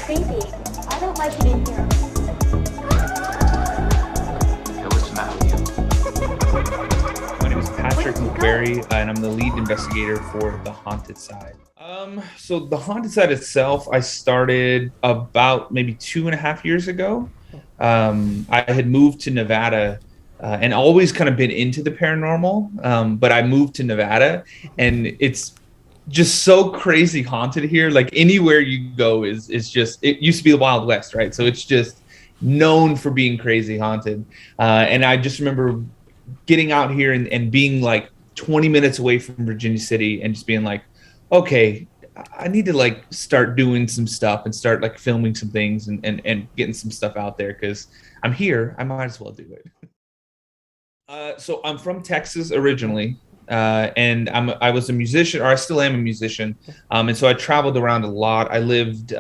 creepy. I don't like it in here. Hey, what's the matter with you? My name is Patrick McQueary, and I'm the lead investigator for the Haunted Side. So the Haunted Side itself, I started about maybe 2.5 years ago. I had moved to Nevada and always kind of been into the paranormal, but I moved to Nevada, and it's just so crazy haunted here. Like anywhere you go is just, it used to be the Wild West, right? So it's just known for being crazy haunted. And I just remember getting out here and being like 20 minutes away from Virginia City and just being like, okay, I need to like start doing some stuff and start like filming some things and getting some stuff out there because I'm here. I might as well do it. So I'm from Texas originally. And I was a musician, or I still am a musician. And so I traveled around a lot. I lived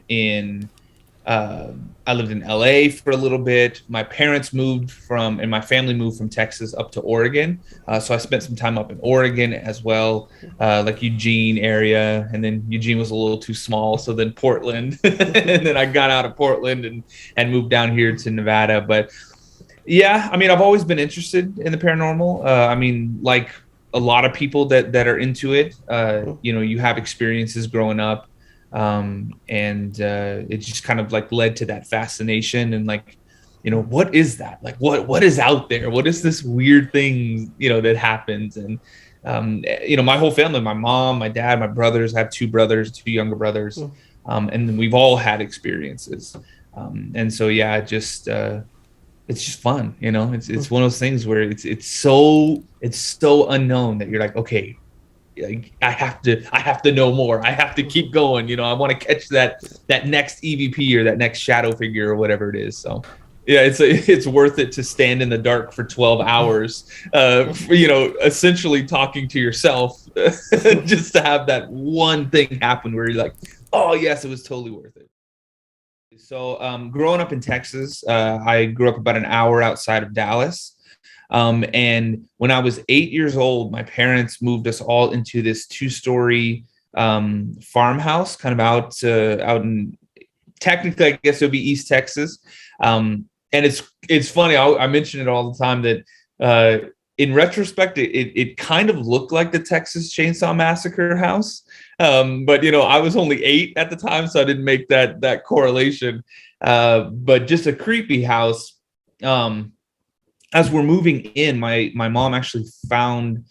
in LA for a little bit. My parents and my family moved from Texas up to Oregon. So I spent some time up in Oregon as well, like Eugene area. And then Eugene was a little too small. So then Portland, and then I got out of Portland and moved down here to Nevada. But yeah, I mean, I've always been interested in the paranormal. I mean, like a lot of people that are into it, you have experiences growing up. And it just kind of like led to that fascination and like, what is that? Like, what is out there? What is this weird thing, that happens? And, my whole family, my mom, my dad, my brothers, I have two younger brothers. And we've all had experiences. And so, yeah, it's just fun. It's one of those things where it's so unknown that you're like, okay, I have to know more. I have to keep going. I want to catch that next EVP or that next shadow figure or whatever it is. So yeah, it's worth it to stand in the dark for 12 hours, essentially talking to yourself just to have that one thing happen where you're like, oh yes, it was totally worth it. So growing up in Texas, I grew up about an hour outside of Dallas. And when I was 8 years old, my parents moved us all into this 2-story farmhouse, kind of out in, technically, I guess it would be East Texas. And it's funny. I mention it all the time that in retrospect, it kind of looked like the Texas Chainsaw Massacre house. But I was only 8 at the time, so I didn't make that correlation. But just a creepy house. As we're moving in, my mom actually found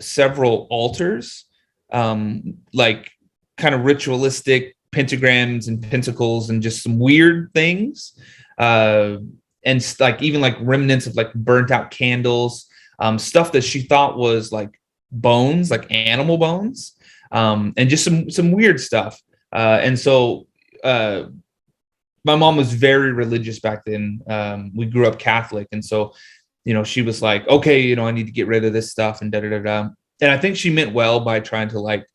several altars, like kind of ritualistic pentagrams and pentacles and just some weird things. And like even like remnants of like burnt out candles, stuff that she thought was like bones, like animal bones, and just some weird stuff. And so my mom was very religious back then. We grew up Catholic. And so, she was like, okay, I need to get rid of this stuff and da-da-da-da. And I think she meant well by trying to like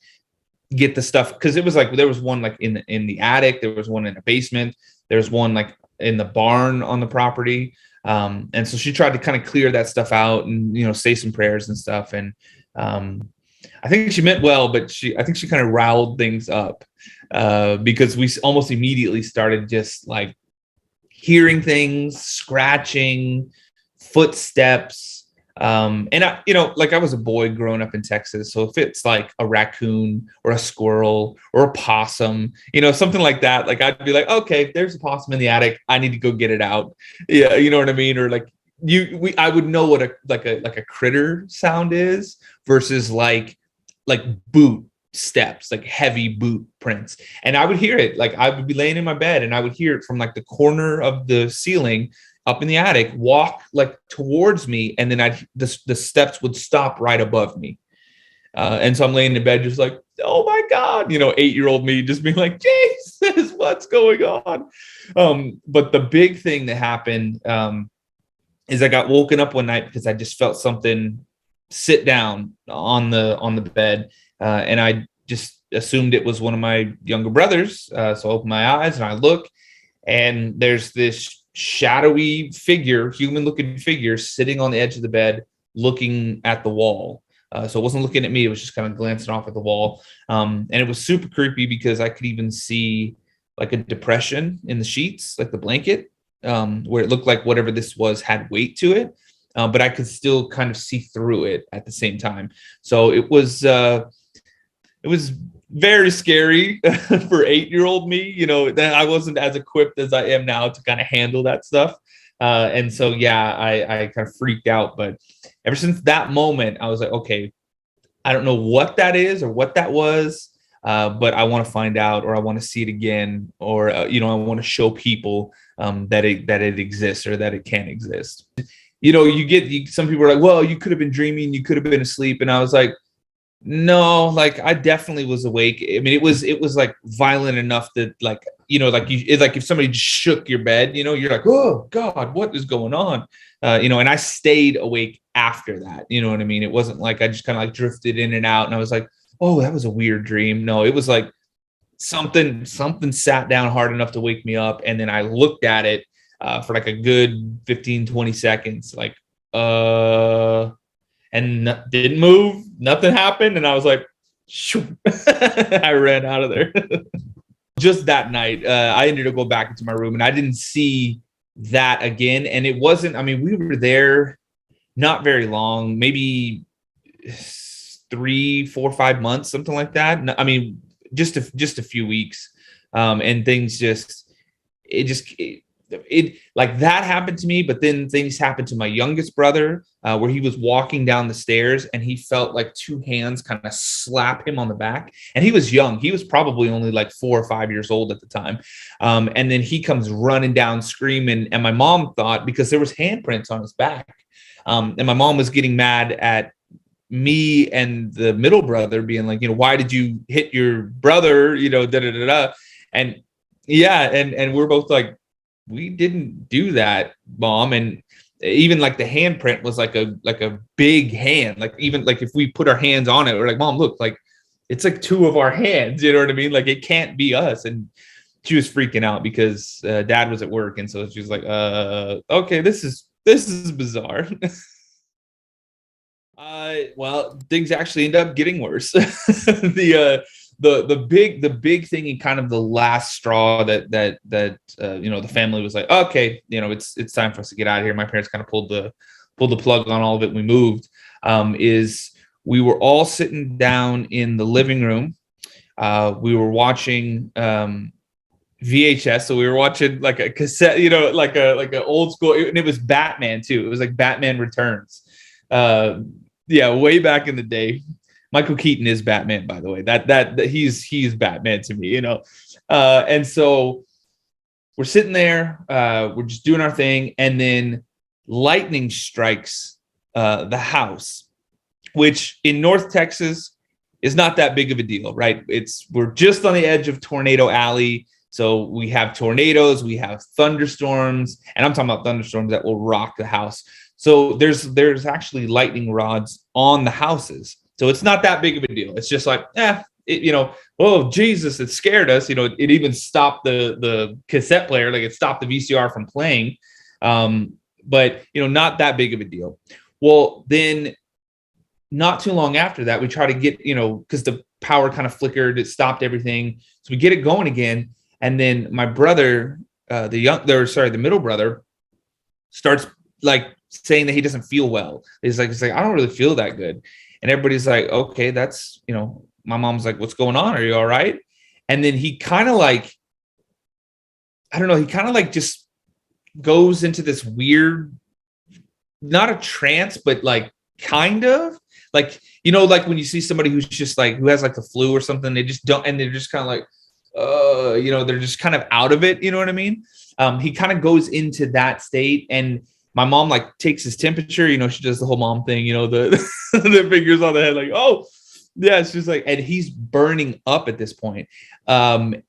get the stuff. Cause it was like, there was one like in the attic, there was one in the basement. There's one like in the barn on the property. And so she tried to kind of clear that stuff out and, say some prayers and stuff. And I think she meant well, but I think she kind of riled things up because we almost immediately started just like hearing things, scratching, footsteps. And I, like I was a boy growing up in Texas. So if it's like a raccoon or a squirrel or a possum, something like that, like I'd be like, okay, there's a possum in the attic. I need to go get it out. Yeah. You know what I mean? Or like I would know what a critter sound is versus like boot steps, like heavy boot prints. And I would hear it. Like I would be laying in my bed and I would hear it from like the corner of the ceiling up in the attic, walk like towards me. And then the steps would stop right above me. And so I'm laying in bed, just like, oh my God, 8-year-old me just being like, Jesus, what's going on? But the big thing that happened, is I got woken up one night because I just felt something sit down on the bed. And I just assumed it was one of my younger brothers. So I open my eyes and I look, and there's this shadowy figure, human looking figure sitting on the edge of the bed, looking at the wall. So it wasn't looking at me. It was just kind of glancing off at the wall. And it was super creepy because I could even see like a depression in the sheets, like the blanket, where it looked like whatever this was had weight to it. But I could still kind of see through it at the same time. So it was very scary for 8-year-old me. You know, that I wasn't as equipped as I am now to kind of handle that stuff. And so, yeah, I kind of freaked out. But ever since that moment, I was like, okay, I don't know what that is or what that was, but I want to find out, or I want to see it again, or, you know, I want to show people that it exists, or that it can exist. You know, some people are like, well, you could have been dreaming, you could have been asleep. And I was like, no, like I definitely was awake. I mean, it was like violent enough that, like, you know, like it's like if somebody just shook your bed, you know, you're like, oh God, what is going on? You know, and I stayed awake after that. You know what I mean? It wasn't like I just kind of like drifted in and out and I was like, oh, that was a weird dream. No, it was like something sat down hard enough to wake me up. And then I looked at it for like a good 15-20 seconds, like, and didn't move, nothing happened. And I was like, shoo. I ran out of there. Just that night, I ended up going back into my room and I didn't see that again. And it wasn't, I mean, we were there not very long, maybe 3, 4, 5 months, something like that. I mean, just a few weeks. And things it like that happened to me, but then things happened to my youngest brother, where he was walking down the stairs and he felt like 2 hands kind of slap him on the back. And he was young. He was probably only like 4 or 5 years old at the time. And then he comes running down screaming. And my mom thought, because there was handprints on his back, and my mom was getting mad at me and the middle brother being like, you know, why did you hit your brother? You know, And yeah. And we're both like, we didn't do that, Mom. And even like the handprint was like a big hand. Like even like if we put our hands on it, we're like, Mom, look, like it's like 2 of our hands. You know what I mean? Like it can't be us. And she was freaking out because Dad was at work, and so she was like, okay, this is bizarre. Well, things actually end up getting worse. The big thing and kind of the last straw that you know, the family was like, okay, you know, it's time for us to get out of here. My parents kind of pulled the plug on all of it. We moved. Is we were all sitting down in the living room. We were watching VHS, so we were watching like a cassette, you know, like a old school, and it was Batman too. It was like Batman Returns. Yeah, way back in the day. Michael Keaton is Batman, by the way. That he's Batman to me, you know. And so we're sitting there, we're just doing our thing, and then lightning strikes the house, which in North Texas is not that big of a deal, right? We're just on the edge of Tornado Alley. So we have tornadoes, we have thunderstorms, and I'm talking about thunderstorms that will rock the house. So there's actually lightning rods on the houses. So it's not that big of a deal. It's just like, you know, oh, Jesus, it scared us. You know, it even stopped the cassette player. Like it stopped the VCR from playing. But, you know, not that big of a deal. Well, then not too long after that, we try to get, you know, because the power kind of flickered. It stopped everything. So we get it going again. And then my brother, the middle brother, starts like saying that he doesn't feel well. He's like, I don't really feel that good. And everybody's like, okay, that's, you know, my mom's like, what's going on? Are you all right? And then he kind of like, I don't know, he kind of like just goes into this weird, not a trance, but like kind of like, you know, like when you see somebody who's just like, who has like the flu or something, they just don't, and they're just kind of like, you know, they're just kind of out of it. You know what I mean? He kind of goes into that state, and my mom like takes his temperature, you know, she does the whole mom thing, you know, the fingers on the head, like, oh yeah, it's just like, and he's burning up at this point. And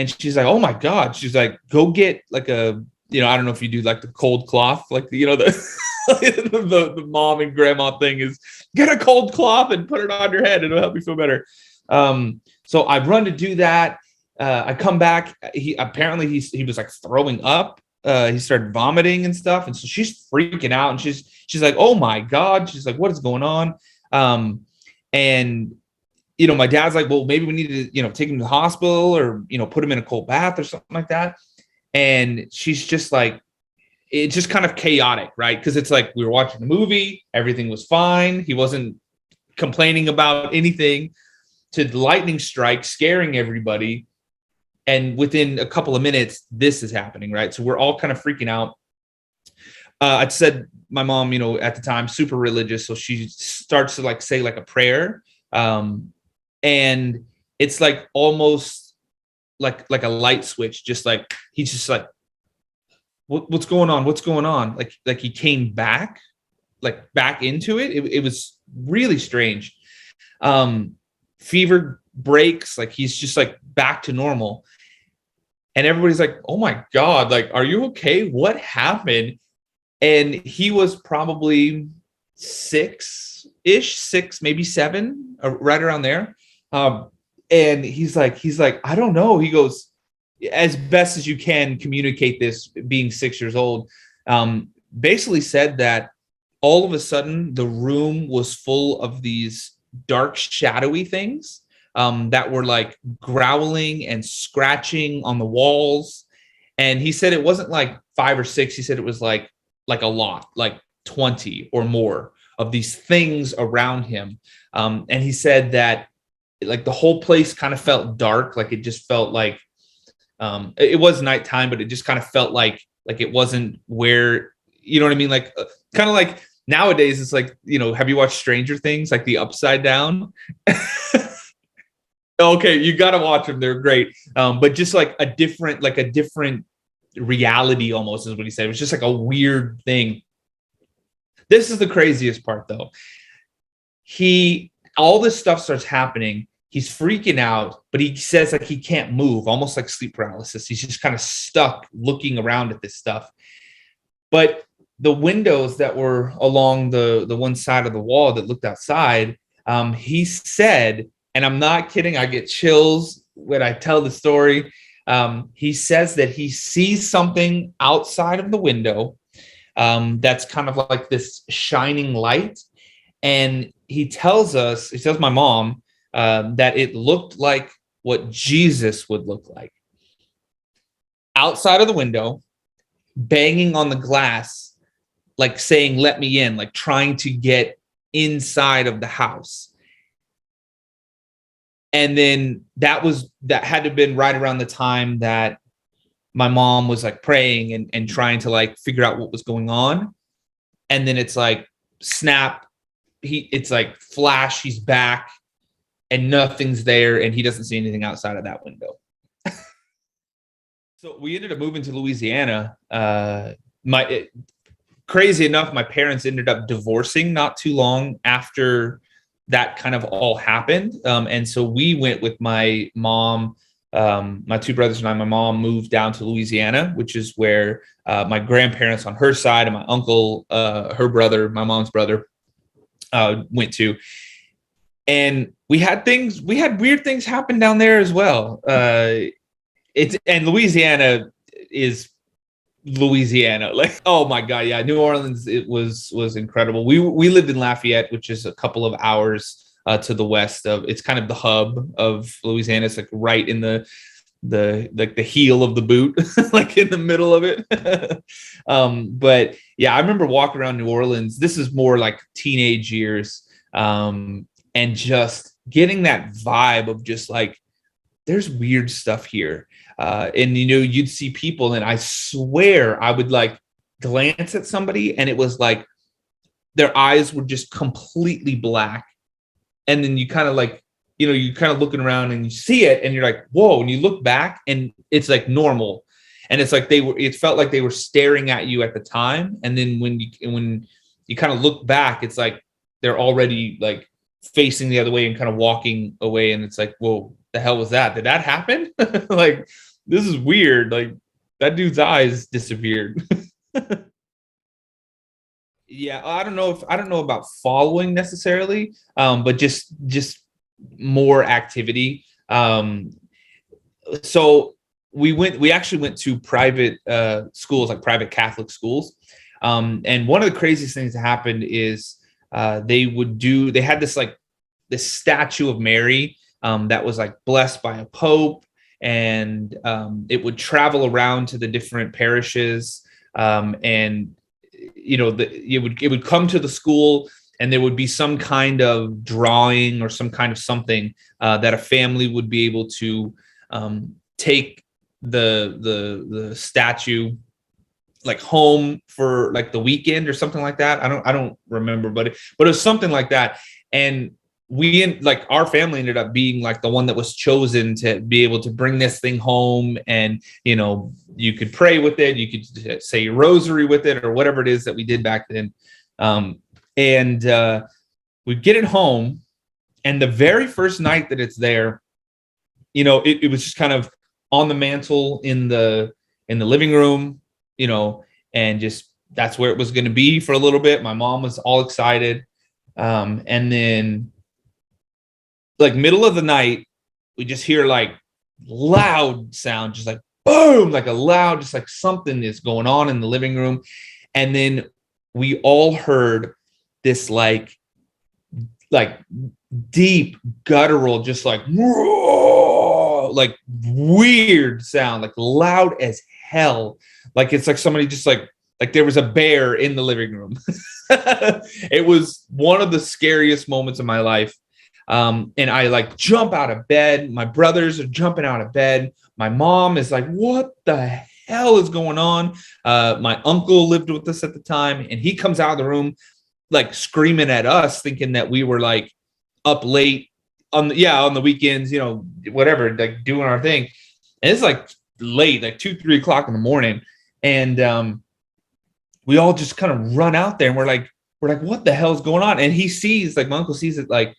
she's like, oh my God. She's like, go get like a, you know, I don't know if you do like the cold cloth, like, you know, the mom and grandma thing is get a cold cloth and put it on your head. It'll help you feel better. So I run to do that. I come back. He was like throwing up. He started vomiting and stuff. And so she's freaking out, and she's like, oh my God. She's like, what is going on? And my dad's like, well, maybe we need to, take him to the hospital or, put him in a cold bath or something like that. And she's just like, it's just kind of chaotic, right? Because it's like we were watching the movie, everything was fine. He wasn't complaining about anything, to the lightning strike, scaring everybody. And within a couple of minutes, this is happening, right? So we're all kind of freaking out. I said my mom, at the time, super religious. So she starts to like say like a prayer. And it's like almost like a light switch, just like, he's just like, what's going on? What's going on? Like he came back into it. It was really strange. Fever breaks, like he's just like back to normal. And everybody's like, oh my God, like, are you okay? What happened? And he was probably 6, maybe 7, right around there. And he's like, I don't know. He goes, as best as you can communicate this, being 6 years old, basically said that all of a sudden the room was full of these dark, shadowy things that were like growling and scratching on the walls. And he said it wasn't like 5 or 6. He said it was like a lot, like 20 or more of these things around him. And he said that like the whole place kind of felt dark. Like it just felt like it was nighttime, but it just kind of felt like it wasn't where, you know what I mean? Like kind of like nowadays it's like, have you watched Stranger Things, like the Upside Down? Okay, you got to watch them. They're great. But just like a different reality almost is what he said. It was just like a weird thing. This is the craziest part though. All this stuff starts happening. He's freaking out, but he says like he can't move, almost like sleep paralysis. He's just kind of stuck looking around at this stuff. But the windows that were along the one side of the wall that looked outside, he said, and I'm not kidding, I get chills when I tell the story. He says that he sees something outside of the window that's kind of like this shining light. And he tells my mom that it looked like what Jesus would look like. Outside of the window, banging on the glass, like saying, let me in, like trying to get inside of the house. And then that had to have been right around the time that my mom was like praying and trying to like figure out what was going on. And then it's like snap, it's like flash, he's back and nothing's there and he doesn't see anything outside of that window. So we ended up moving to Louisiana. Crazy enough, my parents ended up divorcing not too long after that kind of all happened. And so we went with my mom, my 2 brothers and I. My mom moved down to Louisiana, which is where my grandparents on her side and my uncle, her brother, my mom's brother, went to. And we had weird things happen down there as well. And Louisiana is Louisiana, like, oh my God, yeah, New Orleans, it was incredible. We lived in Lafayette, which is a couple of hours to the west of, it's kind of the hub of Louisiana. It's like right in the heel of the boot, like in the middle of it. But yeah, I remember walking around New Orleans. This is more like teenage years, and just getting that vibe of just like, there's weird stuff here. And, you'd see people and I swear I would like glance at somebody and it was like their eyes were just completely black. And then you kind of like, you kind of looking around and you see it and you're like, whoa. And you look back and it's like normal. And it's like it felt like they were staring at you at the time. And then when you kind of look back, it's like they're already like facing the other way and kind of walking away. And it's like, whoa, the hell was that? Did that happen? Like, this is weird. Like that dude's eyes disappeared. Yeah, I don't know about following necessarily, but just more activity. So we actually went to private schools, like private Catholic schools. And one of the craziest things that happened is they had this like this statue of Mary that was like blessed by a pope, and it would travel around to the different parishes, and it would come to the school, and there would be some kind of drawing or some kind of something that a family would be able to take the statue like home for like the weekend or something like that. I don't remember, but it was something like that. And our family ended up being like the one that was chosen to be able to bring this thing home, and you could pray with it, you could say your rosary with it, or whatever it is that we did back then. And we'd get it home, and the very first night that it's there, it was just kind of on the mantle in the living room, and just that's where it was going to be for a little bit. My mom was all excited. And then like middle of the night, we just hear like loud sound, just like boom, like a loud, just like something is going on in the living room. And then we all heard this like deep guttural, just like weird sound, like loud as hell. Like it's like somebody just like there was a bear in the living room. It was one of the scariest moments of my life. And I like jump out of bed. My brothers are jumping out of bed. My mom is like, what the hell is going on? My uncle lived with us at the time, and he comes out of the room like screaming at us, thinking that we were like up late on the weekends, whatever, like doing our thing. And it's like late, like 2-3 o'clock in the morning. And we all just kind of run out there, and we're like, what the hell's going on? And he sees, like my uncle sees it, like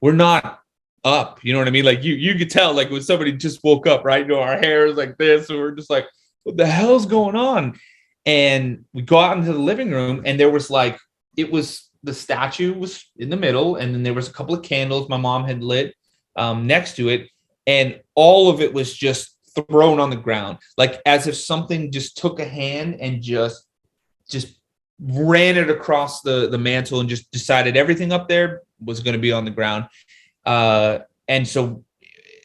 we're not up, you know what I mean? Like you could tell, like when somebody just woke up, right? Our hair is like this, and we're just like, what the hell's going on? And we go out into the living room, and there was like, the statue was in the middle, and then there was a couple of candles my mom had lit next to it, and all of it was just thrown on the ground, like as if something just took a hand and just ran it across the mantle and just decided everything up there was going to be on the ground. And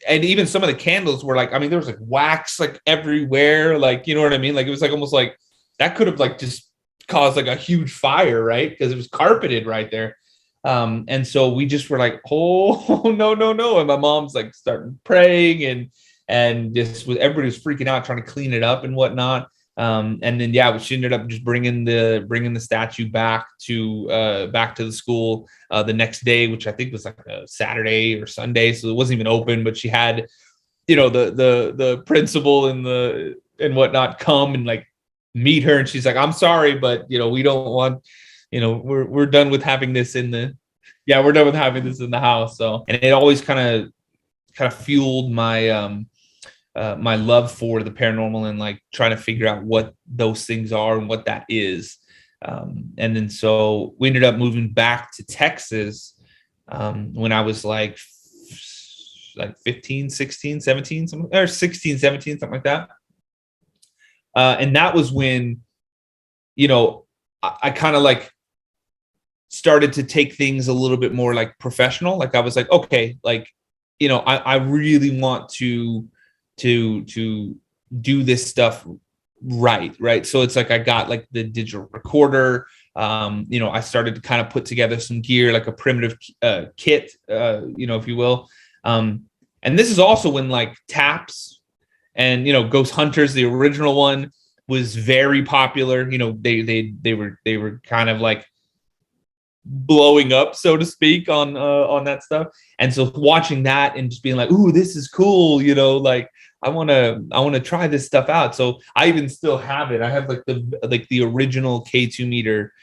even some of the candles were like, I mean, there was like wax like everywhere, like, you know what I mean? Like it was like almost like that could have like just caused like a huge fire, right? Because it was carpeted right there. And so we just were like, oh no. And my mom's like starting praying, and just everybody was freaking out trying to clean it up and whatnot. And then she ended up just bringing the statue back to the school the next day, which I think was like a Saturday or Sunday, so it wasn't even open. But she had, the principal and whatnot come and like meet her, and she's like, I'm sorry, but we don't want, we're done with having this we're done with having this in the house. So, and it always kind of fueled my my love for the paranormal and like trying to figure out what those things are and what that is. And then so we ended up moving back to Texas when I was like 15, 16, 17, or 16, 17, something like that. And that was when, I kind of like started to take things a little bit more like professional. Like I was like, okay, like, I really want to do this stuff right. So it's like I got like the digital recorder. I started to kind of put together some gear, like a primitive kit, if you will. And this is also when like taps and Ghost Hunters, the original one, was very popular. They were kind of like blowing up, so to speak, on that stuff. And so watching that and just being like, ooh, this is cool, like I want to try this stuff out. So I even still have it. I have like the original K2 meter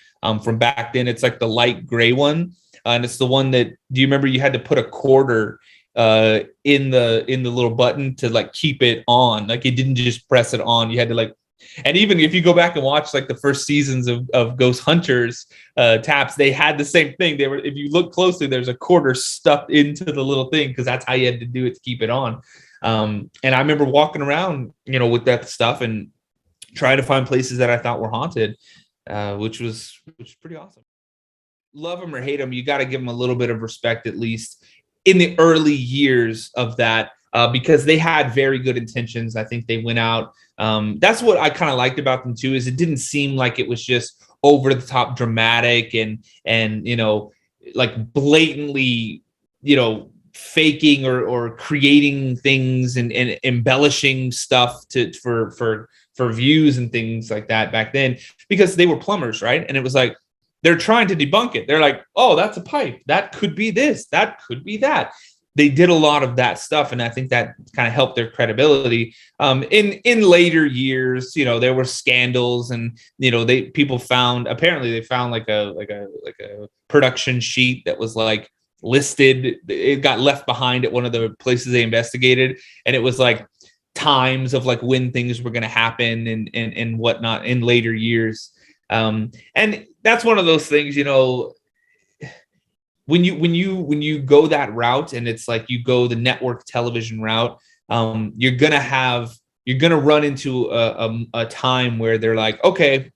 from back then. It's like the light gray one, and it's the one that, do you remember you had to put a quarter in the little button to like keep it on? Like it didn't just press it on. You had to like, and even if you go back and watch like the first seasons of Ghost Hunters taps, they had the same thing. They were, if you look closely, there's a quarter stuffed into the little thing because that's how you had to do it to keep it on. And I remember walking around, with that stuff and trying to find places that I thought were haunted, which was pretty awesome. love them or hate them, you got to give them a little bit of respect, at least in the early years of that, because they had very good intentions. I think they went out. That's what I kind of liked about them too, is it didn't seem like it was just over the top dramatic and like blatantly, faking or creating things and embellishing stuff for views and things like that back then, because they were plumbers, right? And it was like, they're trying to debunk it. They're like, oh, that's a pipe. That could be this. That could be that. They did a lot of that stuff, and I think that kind of helped their credibility. In later years, there were scandals, and people found like a production sheet that was like listed. It got left behind at one of the places they investigated, and it was like times of like when things were going to happen and whatnot in later years. And that's one of those things, when you go that route, and it's like you go the network television route, you're gonna run into a time where they're like, okay,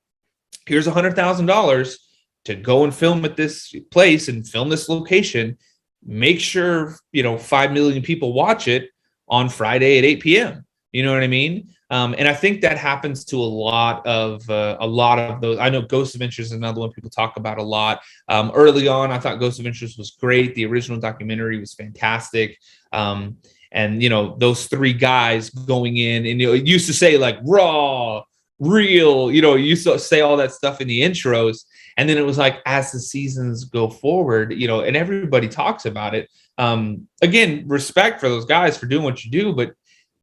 here's $100,000 to go and film at this place and film this location. Make sure 5 million people watch it on Friday at 8 p.m. You know what I mean? And I think that happens to a lot of those. I know Ghost Adventures is another one people talk about a lot. Early on, I thought Ghost Adventures was great. The original documentary was fantastic. And those three guys going in, and it used to say like raw, real. It used to say all that stuff in the intros. And then it was like, as the seasons go forward, and everybody talks about it. Again, respect for those guys for doing what you do, but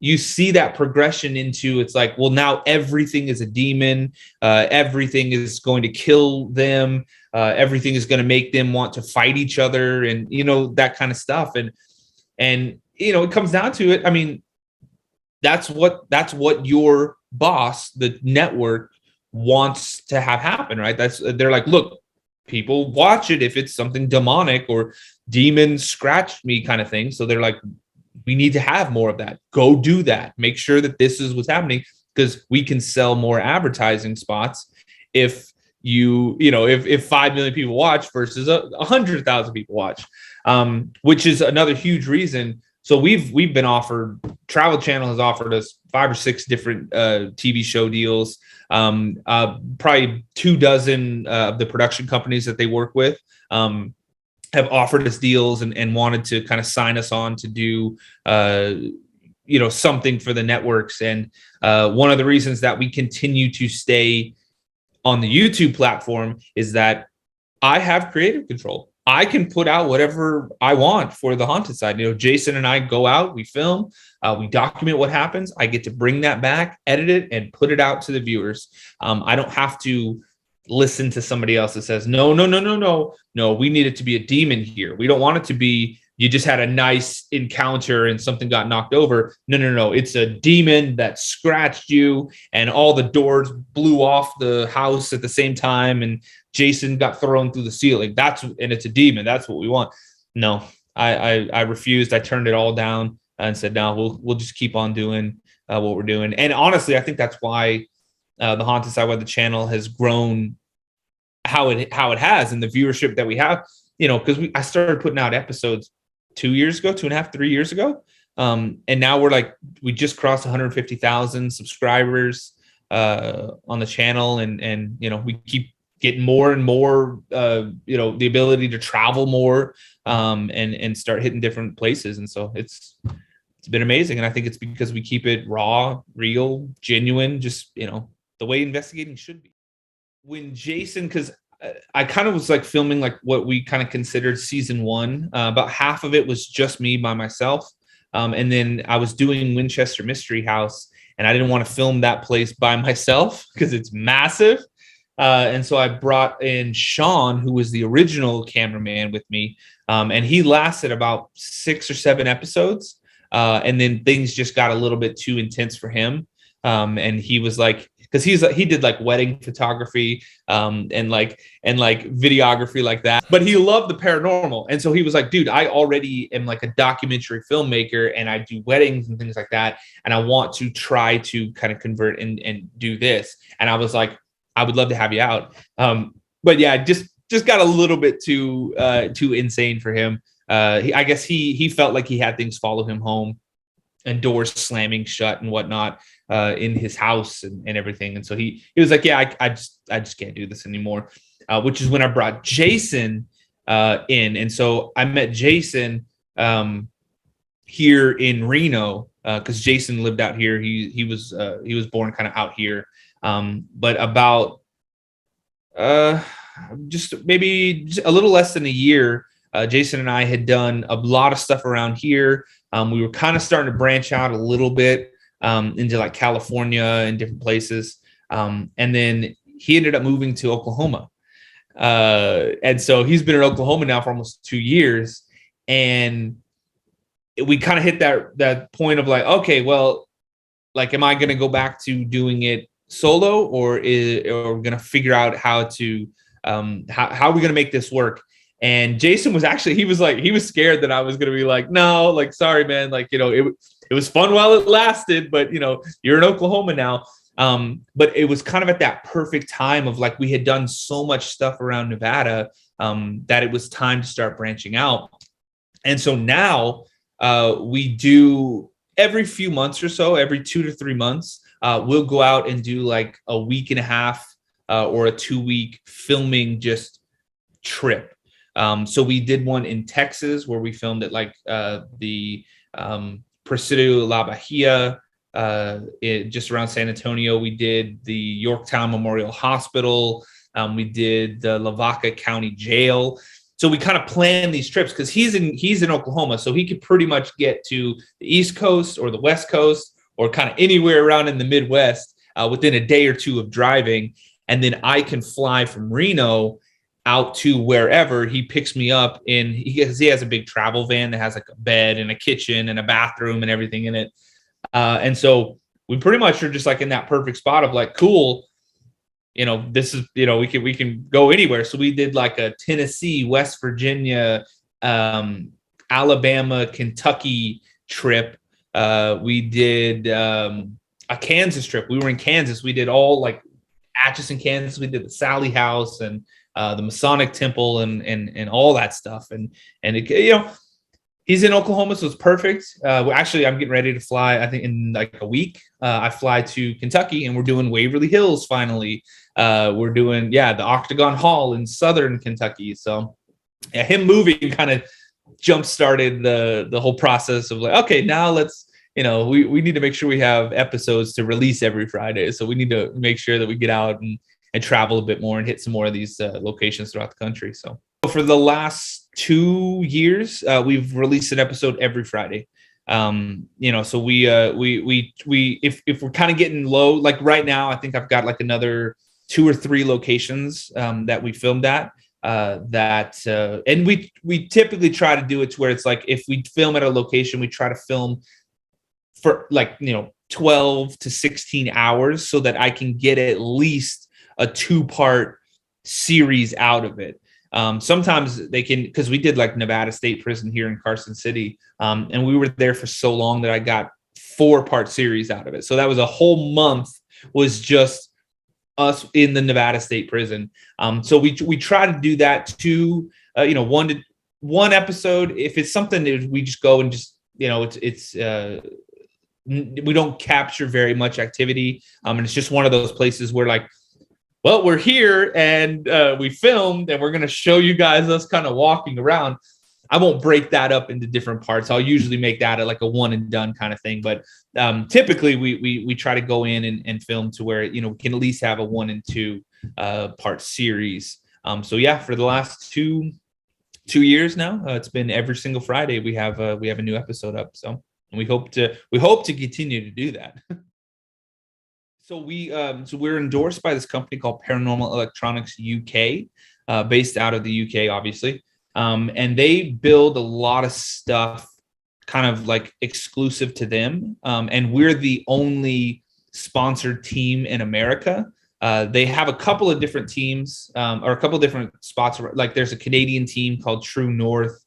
you see that progression into, it's like, well, now everything is a demon. Everything is going to kill them. Everything is going to make them want to fight each other, and that kind of stuff. And it comes down to it. I mean, that's what your boss, the network, wants to have happen, right? They're like, look, people watch it if it's something demonic or demon scratched me kind of thing. So they're like, we need to have more of that. Go do that. Make sure that this is what's happening, because we can sell more advertising spots if if 5 million people watch versus 100,000 people watch, which is another huge reason. So we've been offered, Travel Channel has offered us 5 or 6 different TV show deals. Probably 24 of the production companies that they work with have offered us deals and wanted to kind of sign us on to do, something for the networks. And one of the reasons that we continue to stay on the YouTube platform is that I have creative control. I can put out whatever I want for the Haunted Side. Jason and I go out, we film, we document what happens. I get to bring that back, edit it, and put it out to the viewers. I don't have to listen to somebody else that says, no, we need it to be a demon here. We don't want it to be, you just had a nice encounter and something got knocked over. No. It's a demon that scratched you and all the doors blew off the house at the same time and Jason got thrown through the ceiling. And it's a demon. That's what we want. No, I refused. I turned it all down and said, no, we'll just keep on doing what we're doing. And honestly, I think that's why the Haunted Side of the channel has grown how it has, and the viewership that we have, because I started putting out episodes 2 years ago, 2.5, 3 years ago. And now we just crossed 150,000 subscribers on the channel. And we keep getting more and more, the ability to travel more and start hitting different places. And so it's been amazing. And I think it's because we keep it raw, real, genuine, just, the way investigating should be. When Jason, because I kind of was like filming like what we kind of considered season 1. About half of it was just me by myself. And then I was doing Winchester Mystery House, and I didn't want to film that place by myself because it's massive. And so I brought in Sean, who was the original cameraman with me. And he lasted about 6 or 7 episodes. And then things just got a little bit too intense for him. And he was like, because he did like wedding photography and like videography like that, but he loved the paranormal. And so he was like, dude, I already am like a documentary filmmaker and I do weddings and things like that, and I want to try to kind of convert and do this. And I was like, I would love to have you out. But yeah, just just got a little bit too insane for him. I guess he felt like he had things follow him home, and doors slamming shut and whatnot in his house and everything. And so he was like, yeah, I just can't do this anymore. Which is when I brought Jason in. And so I met Jason here in Reno because Jason lived out here. He was born kind of out here. But about just a little less than a year, Jason and I had done a lot of stuff around here. We were kind of starting to branch out a little bit into like California and different places. And then he ended up moving to Oklahoma. And so he's been in Oklahoma now for almost 2 years. And we kind of hit that point of like, okay, well, like, am I going to go back to doing it solo, or are we going to figure out how to, how are we going to make this work? And Jason was actually, he was scared that I was going to be like, no, like, sorry, man. Like, it was fun while it lasted, but you're in Oklahoma now. But it was kind of at that perfect time of like, we had done so much stuff around Nevada, that it was time to start branching out. And so now, we do every few months or so, every 2 to 3 months, we'll go out and do like a week and a half, or a 2-week filming just trip. So we did one in Texas where we filmed at like the Presidio La Bahia, just around San Antonio. We did the Yorktown Memorial Hospital. We did the Lavaca County Jail. So we kind of planned these trips because he's in Oklahoma, so he could pretty much get to the East Coast or the West Coast or kind of anywhere around in the Midwest within a day or two of driving. And then I can fly from Reno out to wherever. He picks me up he has a big travel van that has like a bed and a kitchen and a bathroom and everything in it. And so we pretty much are just like in that perfect spot of like, cool, this is, we can go anywhere. So we did like a Tennessee, West Virginia, Alabama, Kentucky trip. We did a Kansas trip. We were in Kansas. We did all like Atchison, Kansas. We did the Sally House and the Masonic Temple and all that stuff. And it, he's in Oklahoma, so it's perfect. Actually, I'm getting ready to fly, I think in like a week. I fly to Kentucky and we're doing Waverly Hills finally. We're doing, the Octagon Hall in Southern Kentucky. So him moving kind of jump-started the whole process of like, okay, now let's, we need to make sure we have episodes to release every Friday. So we need to make sure that we get out and travel a bit more and hit some more of these locations throughout the country. So for the last 2 years, we've released an episode every Friday. So we if we're kind of getting low, like right now, I think I've got like another 2 or 3 locations that we filmed at. And we typically try to do it to where it's like, if we film at a location, we try to film for like 12 to 16 hours so that I can get at least a 2-part series out of it. Sometimes they can, because we did like Nevada State Prison here in Carson City, and we were there for so long that I got 4-part series out of it. So that was a whole month was just us in the Nevada State Prison. So we try to do that too. One episode. If it's something that we just go and just we don't capture very much activity, and it's just one of those places where like, well, we're here and we filmed and we're going to show you guys us kind of walking around. I won't break that up into different parts. I'll usually make that like a one and done kind of thing. But typically we try to go in and film to where, we can at least have a 1 and 2 part series. So for the last two years now, it's been every single Friday we have a new episode up. So and we hope to continue to do that. So we're endorsed by this company called Paranormal Electronics UK, based out of the UK, obviously. And they build a lot of stuff kind of like exclusive to them. And we're the only sponsored team in America. They have a couple of different teams, or a couple of different spots. Like there's a Canadian team called True North.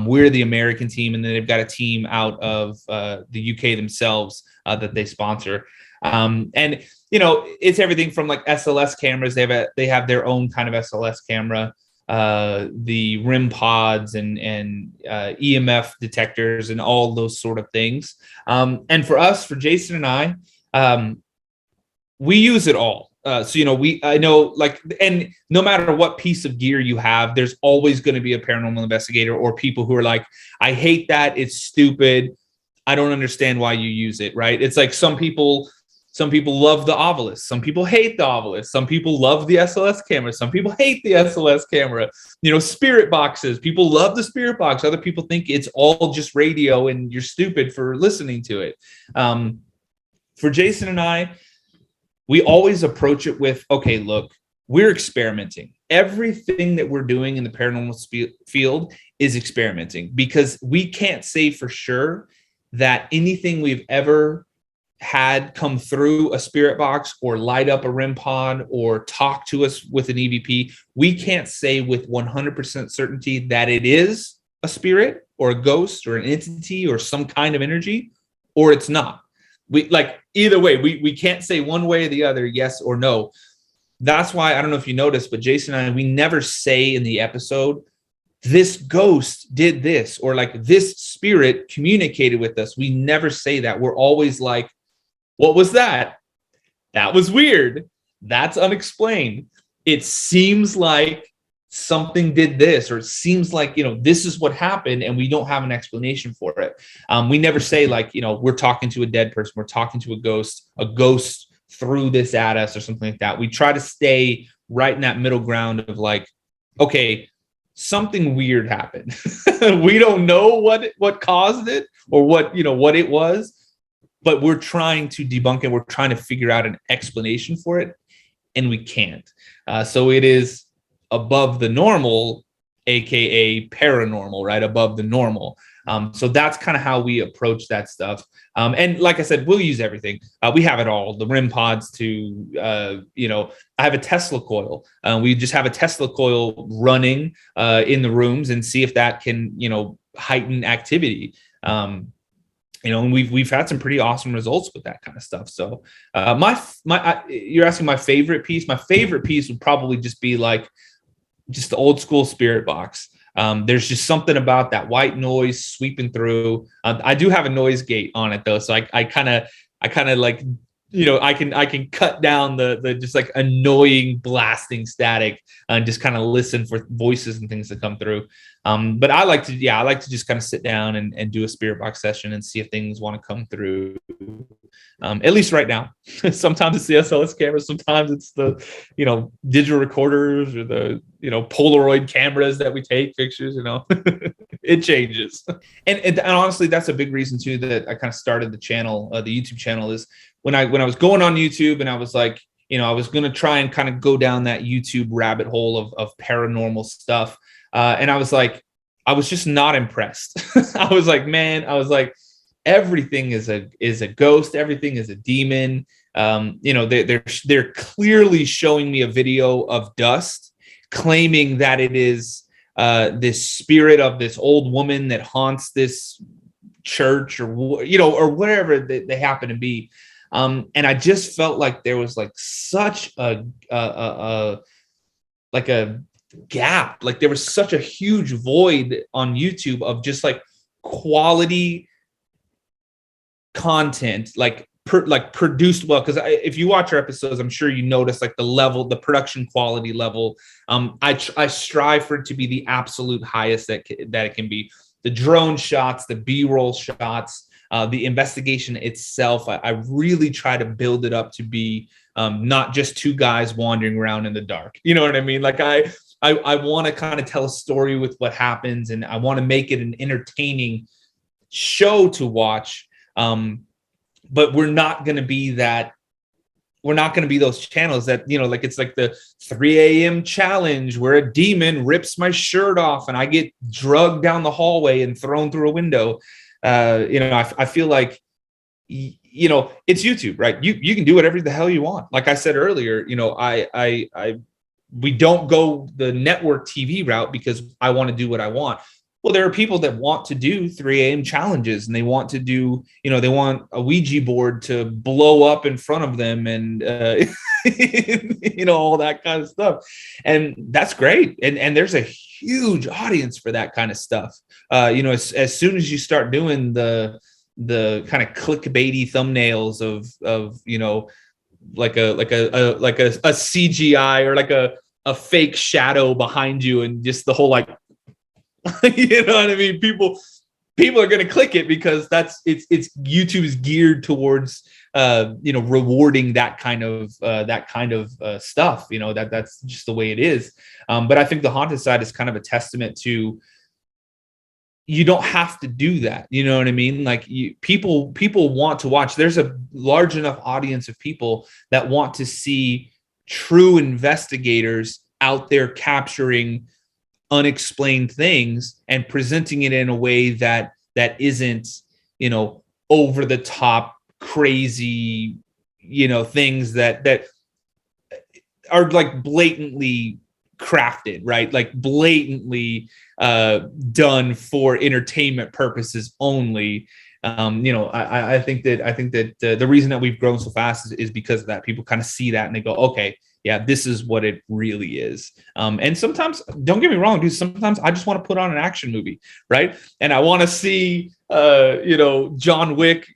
We're the American team, and then they've got a team out of the UK themselves that they sponsor. And it's everything from like SLS cameras. They have their own kind of SLS camera. the RIM pods and EMF detectors and all those sort of things. And for us, for Jason and I, we use it all. So, I know, like, and no matter what piece of gear you have, there's always going to be a paranormal investigator or people who are like, I hate that. It's stupid. I don't understand why you use it. Right. It's like some people love the obelisk. Some people hate the obelisk. Some people love the SLS camera. Some people hate the SLS camera. Spirit boxes. People love the spirit box. Other people think it's all just radio and you're stupid for listening to it. For Jason and I, we always approach it with, okay, look, we're experimenting. Everything that we're doing in the paranormal field is experimenting, because we can't say for sure that anything we've ever had come through a spirit box or light up a RIM pod or talk to us with an EVP, we can't say with 100% certainty that it is a spirit or a ghost or an entity or some kind of energy, or it's not. We like either way, we can't say one way or the other, yes or no. That's why, I don't know if you noticed, but Jason and I, we never say in the episode, this ghost did this, or like this spirit communicated with us. We never say that. We're always like, what was that? That was weird. That's unexplained. It seems like something did this, or it seems like, this is what happened, and we don't have an explanation for it. We never say like, we're talking to a dead person, we're talking to a ghost threw this at us or something like that. We try to stay right in that middle ground of like, okay, something weird happened. We don't know what caused it or what it was, but we're trying to debunk it. We're trying to figure out an explanation for it, and we can't. So it is above the normal, aka paranormal, right? Above the normal. So that's kind of how we approach that stuff. And like I said, we'll use everything. We have it all, the RIM pods to, I have a Tesla coil. We just have a Tesla coil running in the rooms and see if that can, heighten activity. And we've had some pretty awesome results with that kind of stuff. So you're asking my favorite piece. My favorite piece would probably just be like just the old school spirit box. There's just something about that white noise sweeping through. I do have a noise gate on it though, so I kind of like, I can cut down the just like annoying blasting static and just kind of listen for voices and things that come through. But I like to just kind of sit down and do a spirit box session and see if things want to come through. At least right now. Sometimes it's the SLS camera, sometimes it's the digital recorders or the Polaroid cameras that we take pictures. It changes. And honestly, that's a big reason too that I kind of started the channel, the YouTube channel, is when I was going on YouTube and I was like, I was going to try and kind of go down that YouTube rabbit hole of paranormal stuff. And I was like, I was just not impressed. I was like, everything is a ghost. Everything is a demon. They're clearly showing me a video of dust, claiming that it is this spirit of this old woman that haunts this church or whatever they happen to be. And I just felt like there was like such a gap. Like there was such a huge void on YouTube of just like quality content, like produced well. Because if you watch our episodes, I'm sure you notice like the production quality level. I strive for it to be the absolute highest that it can be. The drone shots, the B-roll shots, the investigation itself. I really try to build it up to be not just two guys wandering around in the dark. You know what I mean? Like I want to kind of tell a story with what happens, and I want to make it an entertaining show to watch. But we're not going to be that. We're not going to be those channels that, like it's like the 3 a.m. challenge where a demon rips my shirt off and I get drugged down the hallway and thrown through a window. I feel like, it's YouTube, right? You can do whatever the hell you want. Like I said earlier, we don't go the network TV route because I want to do what I want. Well, there are people that want to do 3 a.m. challenges and they want to do, they want a Ouija board to blow up in front of them and all that kind of stuff. And that's great. And there's a huge audience for that kind of stuff. As soon as you start doing the kind of clickbaity thumbnails of like a CGI or like a fake shadow behind you, and just the whole like, you know what I mean? People are going to click it because it's YouTube is geared towards rewarding that kind of stuff. That's just the way it is. But I think the haunted side is kind of a testament to, you don't have to do that. You know what I mean? Like people want to watch. There's a large enough audience of people that want to see true investigators out there capturing unexplained things and presenting it in a way that isn't, over the top crazy, things that are like blatantly crafted, right? Like blatantly done for entertainment purposes only. I think that the reason that we've grown so fast is because of that. People kind of see that and they go, okay, yeah, this is what it really is. And sometimes, don't get me wrong, dude, sometimes I just want to put on an action movie, right? And I want to see, John Wick,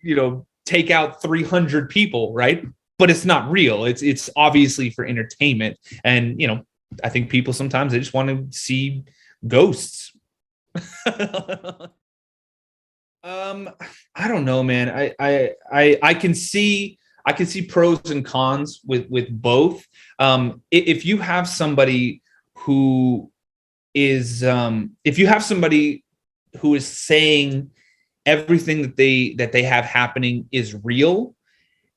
take out 300 people, right? But it's not real. It's obviously for entertainment. And, I think people sometimes they just want to see ghosts. I don't know, man. I can see pros and cons with both. If you have somebody who is saying everything that they have happening is real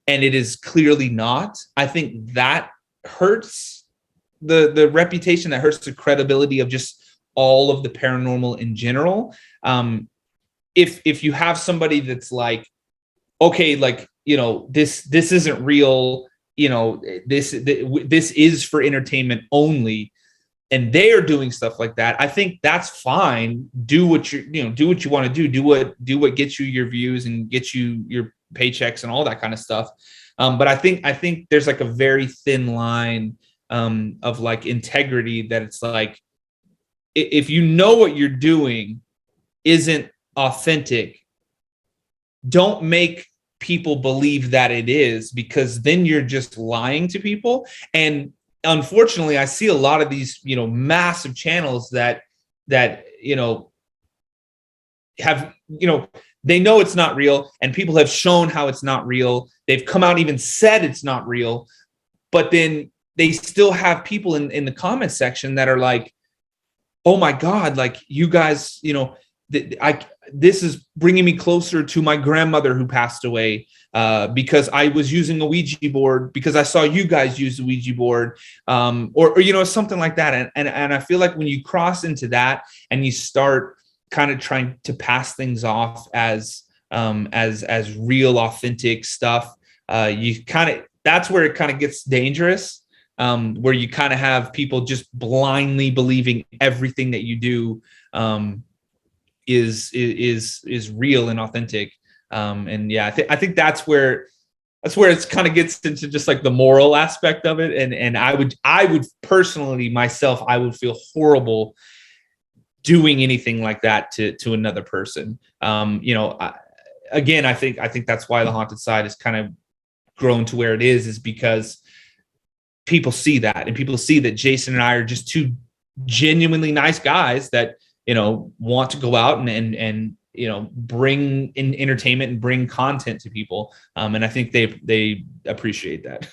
and it is clearly not, I think that hurts the reputation, that hurts the credibility of just all of the paranormal in general. If you have somebody that's like, okay, like, this isn't real, this is for entertainment only, and they are doing stuff like that, I think that's fine. Do what you want to do what gets you your views and gets you your paychecks and all that kind of stuff. But I think there's like a very thin line of like integrity, that it's like, if what you're doing isn't authentic, don't make people believe that it is, because then you're just lying to people. And unfortunately, I see a lot of these, massive channels that have, they know it's not real, and people have shown how it's not real. They've come out and even said it's not real, but then they still have people in the comment section that are like, oh my God, like, you guys, this is bringing me closer to my grandmother who passed away because I was using a Ouija board because I saw you guys use the Ouija board, or something like that. And I feel like when you cross into that and you start kind of trying to pass things off as real, authentic stuff, that's where it kind of gets dangerous. Where you kind of have people just blindly believing everything that you do is real and authentic. And yeah, I think that's where it's kind of gets into just like the moral aspect of it. And I would personally myself, I would feel horrible doing anything like that to another person. I think that's why the haunted side is kind of grown to where it is because people see that, and people see that Jason and I are just two genuinely nice guys that, want to go out and bring in entertainment and bring content to people. And I think they appreciate that.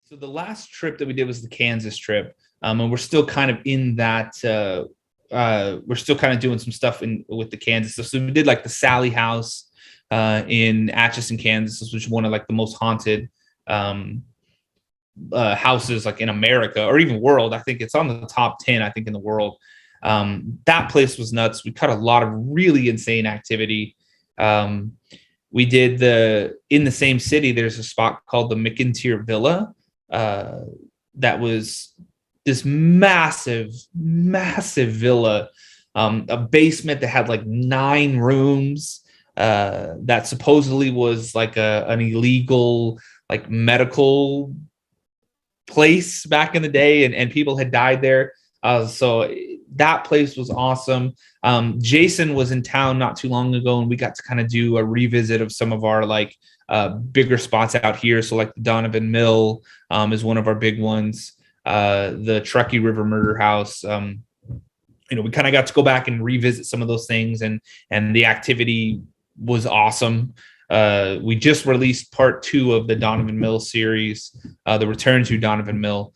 So the last trip that we did was the Kansas trip. And we're still kind of in that, we're still kind of doing some stuff with the Kansas stuff. So we did like the Sally House in Atchison, Kansas, which is one of like the most haunted houses like in America or even world. I think it's on the top 10, I think, in the world. That place was nuts. We caught a lot of really insane activity. We did in the same city, there's a spot called the McIntyre Villa. That was this massive villa, a basement that had like 9 rooms, that supposedly was like an illegal like medical place back in the day, and people had died there. So that place was awesome. Jason was in town not too long ago, and we got to kind of do a revisit of some of our like bigger spots out here. So like the Donovan Mill is one of our big ones. The Truckee River Murder House. We kind of got to go back and revisit some of those things, and the activity was awesome. We just released part 2 of the Donovan Mill series, the Return to Donovan Mill,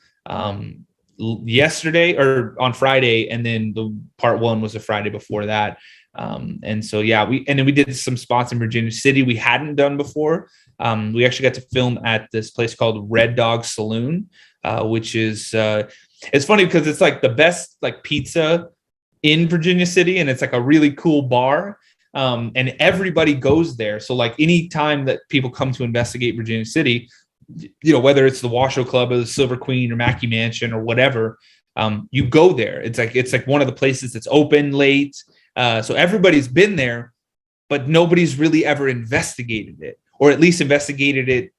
yesterday or on Friday, and then the part 1 was the Friday before that. And so we did some spots in Virginia City we hadn't done before. We actually got to film at this place called Red Dog Saloon, which is it's funny because it's like the best like pizza in Virginia City, and it's like a really cool bar. And everybody goes there. So like any time that people come to investigate Virginia City, whether it's the Washoe Club or the Silver Queen or Mackey Mansion or whatever, you go there. It's like one of the places that's open late. So everybody's been there, but nobody's really ever investigated it, or at least investigated it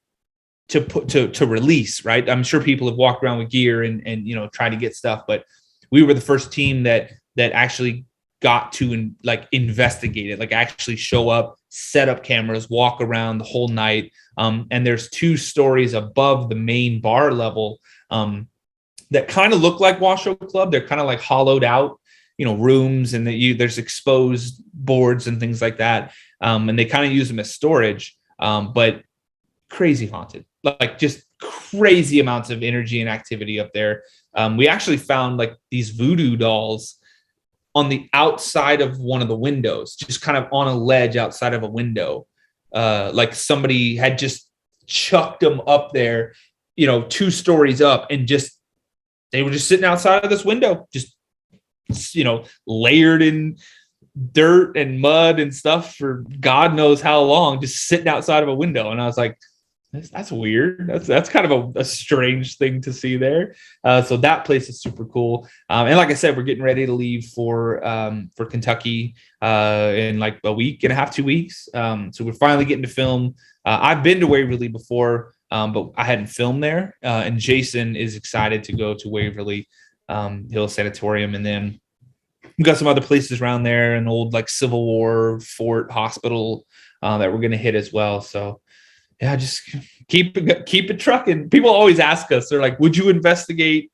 to release, right? I'm sure people have walked around with gear and tried to get stuff, but we were the first team that actually got to investigate it, like actually show up, set up cameras, walk around the whole night. And there's 2 stories above the main bar level that kind of look like Washoe Club. They're kind of like hollowed out, rooms, and there's exposed boards and things like that. And they kind of use them as storage, but crazy haunted, like just crazy amounts of energy and activity up there. We actually found like these voodoo dolls on the outside of one of the windows, just kind of on a ledge outside of a window. Like somebody had just chucked them up there, 2 stories up, and they were just sitting outside of this window, just, layered in dirt and mud and stuff for God knows how long, just sitting outside of a window. And I was like, that's weird. That's kind of a strange thing to see there. So that place is super cool. And like I said, we're getting ready to leave for Kentucky in like a week and a half, 2 weeks. So we're finally getting to film. I've been to Waverly before, but I hadn't filmed there. And Jason is excited to go to Waverly Hill Sanatorium, and then we've got some other places around there, an old like Civil War fort hospital that we're going to hit as well. So yeah, just keep it trucking. People always ask us, they're like, would you investigate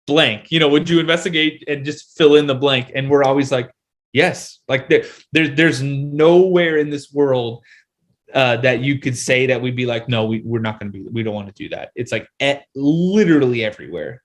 blank? Would you investigate and just fill in the blank? And we're always like, yes. Like there's nowhere in this world that you could say that we'd be like, no, we're not going to be, we don't want to do that. It's like literally everywhere.